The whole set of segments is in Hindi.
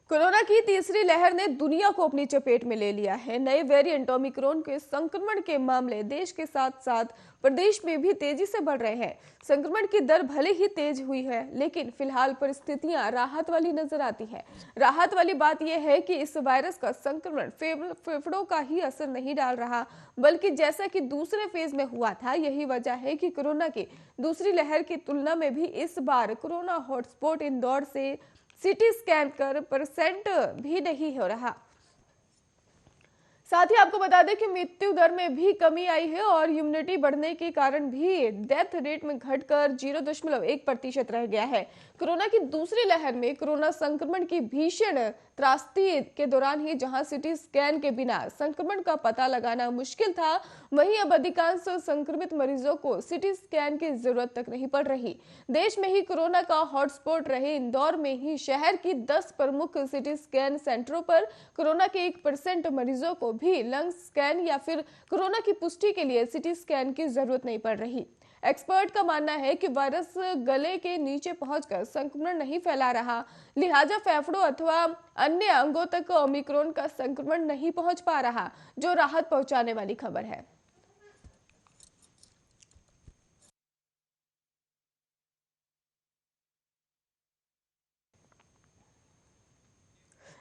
कोरोना की तीसरी लहर ने दुनिया को अपनी चपेट में ले लिया है। नए वेरिएंट ओमिक्रॉन के संक्रमण के मामले देश के साथ साथ प्रदेश में भी तेजी से बढ़ रहे हैं। संक्रमण की दर भले ही तेज हुई है, लेकिन फिलहाल परिस्थितियां राहत वाली नजर आती है। राहत वाली बात यह है कि इस वायरस का संक्रमण फेफड़ों का ही असर नहीं डाल रहा, बल्कि जैसा कि दूसरे फेज में हुआ था। यही वजह है कि कोरोना की दूसरी लहर की तुलना में भी इस बार कोरोना हॉटस्पॉट इंदौर से सीटी स्कैन कर परसेंट भी नहीं हो रहा। साथ ही आपको बता दें कि मृत्यु दर में भी कमी आई है और इम्यूनिटी बढ़ने के कारण भी डेथ रेट में घटकर 0.1% रह गया है। कोरोना की दूसरी लहर में कोरोना संक्रमण की भीषण त्रासदी के दौरान ही जहां सीटी स्कैन के बिना संक्रमण का पता लगाना मुश्किल था, वहीं अब अधिकांश संक्रमित मरीजों को सीटी स्कैन की जरूरत तक नहीं पड़ रही। देश में ही कोरोना का हॉटस्पॉट रहे इंदौर में ही शहर की 10 प्रमुख सीटी स्कैन सेंटरों पर कोरोना के 1% मरीजों को भी लंग स्कैन या फिर कोरोना की पुष्टि के लिए सीटी स्कैन की जरूरत नहीं पड़ रही। एक्सपर्ट का मानना है कि वायरस गले के नीचे पहुंचकर संक्रमण नहीं फैला रहा, लिहाजा फेफड़ों अथवा अन्य अंगों तक ओमिक्रॉन का संक्रमण नहीं पहुंच पा रहा, जो राहत पहुंचाने वाली खबर है।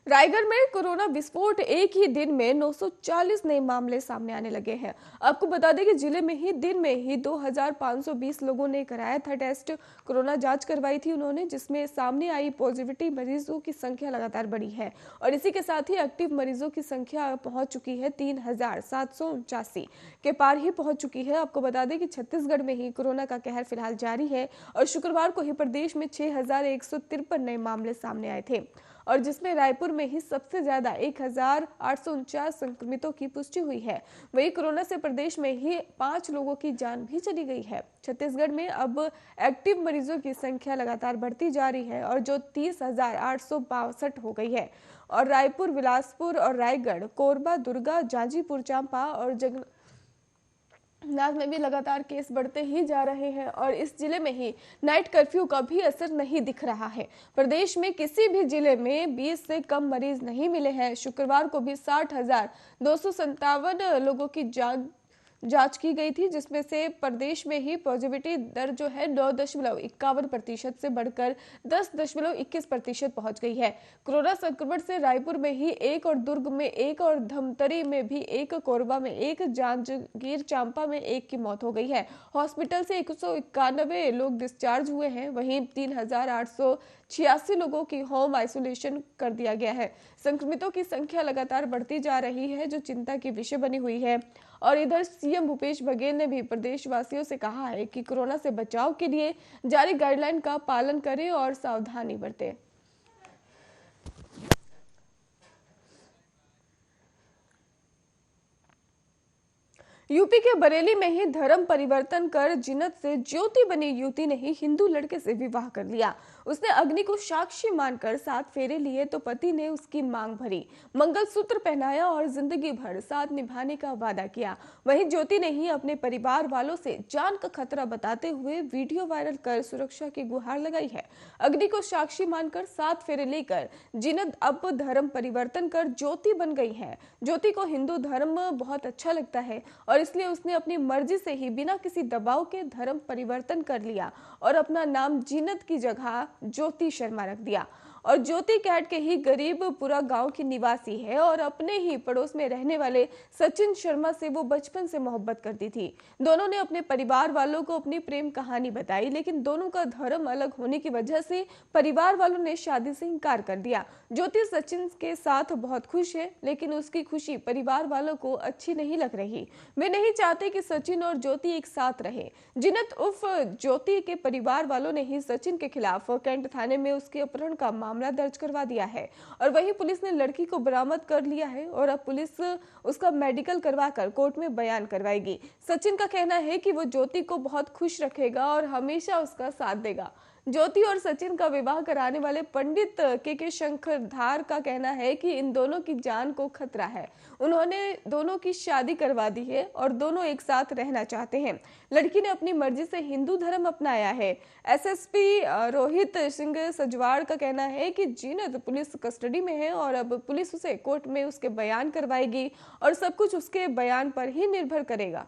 रायगढ़ में कोरोना विस्फोट, एक ही दिन में 940 नए मामले सामने आने लगे हैं। आपको बता दें कि जिले में ही दिन में ही 2520 लोगों ने कराया था टेस्ट, कोरोना जांच करवाई थी उन्होंने, जिसमें सामने आई पॉजिटिविटी मरीजों की संख्या लगातार बढ़ी है और इसी के साथ ही एक्टिव मरीजों की संख्या पहुंच चुकी है 3789 के पार ही पहुंच चुकी है। आपको बता दें कि छत्तीसगढ़ में ही कोरोना का कहर फिलहाल जारी है और शुक्रवार को ही प्रदेश में 6153 नए मामले सामने आए थे और जिसमें रायपुर में ही सबसे ज्यादा 1849 संक्रमितों की पुष्टि हुई है। वहीं कोरोना से प्रदेश में ही 5 लोगों की जान भी चली गई है। छत्तीसगढ़ में अब एक्टिव मरीजों की संख्या लगातार बढ़ती जा रही है और जो 30,862 हो गई है और रायपुर, बिलासपुर और रायगढ़, कोरबा, दुर्गा, जांजगीर चांपा और नाथ में भी लगातार केस बढ़ते ही जा रहे हैं और इस जिले में ही नाइट कर्फ्यू का भी असर नहीं दिख रहा है। प्रदेश में किसी भी जिले में 20 से कम मरीज नहीं मिले हैं। शुक्रवार को भी 60,257 लोगों की जांच की गई थी, जिसमें से प्रदेश में ही पॉजिटिविटी दर जो है 9.51% से बढ़कर 10.21% पहुंच गई है। कोरोना संक्रमण से रायपुर में ही 1 और दुर्ग में 1 और धमतरी में भी 1, कोरबा में 1, जांजगीर चांपा में 1 की मौत हो गई है। हॉस्पिटल से 191 लोग डिस्चार्ज हुए हैं, वहीं 3886 लोगों की होम आइसोलेशन कर दिया गया है। संक्रमितों की संख्या लगातार बढ़ती जा रही है, जो चिंता की विषय बनी हुई है। और इधर सीएम भूपेश बघेल ने भी प्रदेशवासियों से कहा है कि कोरोना से बचाव के लिए जारी गाइडलाइन का पालन करें और सावधानी बरतें। यूपी के बरेली में ही धर्म परिवर्तन कर जिन्नत से ज्योति बनी युवती ने ही हिंदू लड़के से विवाह कर लिया। उसने अग्नि को साक्षी मानकर 7 फेरे लिए तो पति ने उसकी मांग भरी, मंगलसूत्र पहनाया और जिंदगी भर साथ निभाने का वादा किया। वहीं ज्योति ने ही अपने परिवार वालों से जान का खतरा बताते हुए वीडियो वायरल कर सुरक्षा की गुहार लगाई है। अग्नि को साक्षी मानकर 7 फेरे लेकर जिन्नत अब धर्म परिवर्तन कर ज्योति बन गई है। ज्योति को हिंदू धर्म बहुत अच्छा लगता है और इसलिए उसने अपनी मर्जी से ही बिना किसी दबाव के धर्म परिवर्तन कर लिया और अपना नाम जिन्नत की जगह ज्योति शर्मा रख दिया। और ज्योति कैट के ही गरीबपुरा गांव की निवासी है और अपने ही पड़ोस में रहने वाले सचिन शर्मा से वो बचपन से मोहब्बत करती थी। दोनों ने अपने परिवार वालों को अपनी प्रेम कहानी बताई, लेकिन दोनों का धर्म अलग होने की वजह से परिवार वालों ने शादी से इनकार कर दिया। ज्योति सचिन के साथ बहुत खुश है, लेकिन उसकी खुशी परिवार वालों को अच्छी नहीं लग रही। वे नहीं चाहते कि सचिन और ज्योति एक साथ रहे। जिन्नत उर्फ ज्योति के परिवार वालों ने ही सचिन के खिलाफ कैंट थाने में उसके अपहरण का मामला दर्ज करवा दिया है और वहीं पुलिस ने लड़की को बरामद कर लिया है और अब पुलिस उसका मेडिकल करवाकर कोर्ट में बयान करवाएगी। सचिन का कहना है कि वो ज्योति को बहुत खुश रखेगा और हमेशा उसका साथ देगा। ज्योति और सचिन का विवाह कराने वाले पंडित के शंकरधार का कहना है कि इन दोनों की जान को खतरा है। उन्होंने दोनों की शादी करवा दी है और दोनों एक साथ रहना चाहते हैं। लड़की ने अपनी मर्जी से हिंदू धर्म अपनाया है। एसएसपी रोहित सिंह सजवाड़ का कहना है कि जीनत पुलिस कस्टडी में है और अब पुलिस उसे कोर्ट में उसके बयान करवाएगी और सब कुछ उसके बयान पर ही निर्भर करेगा।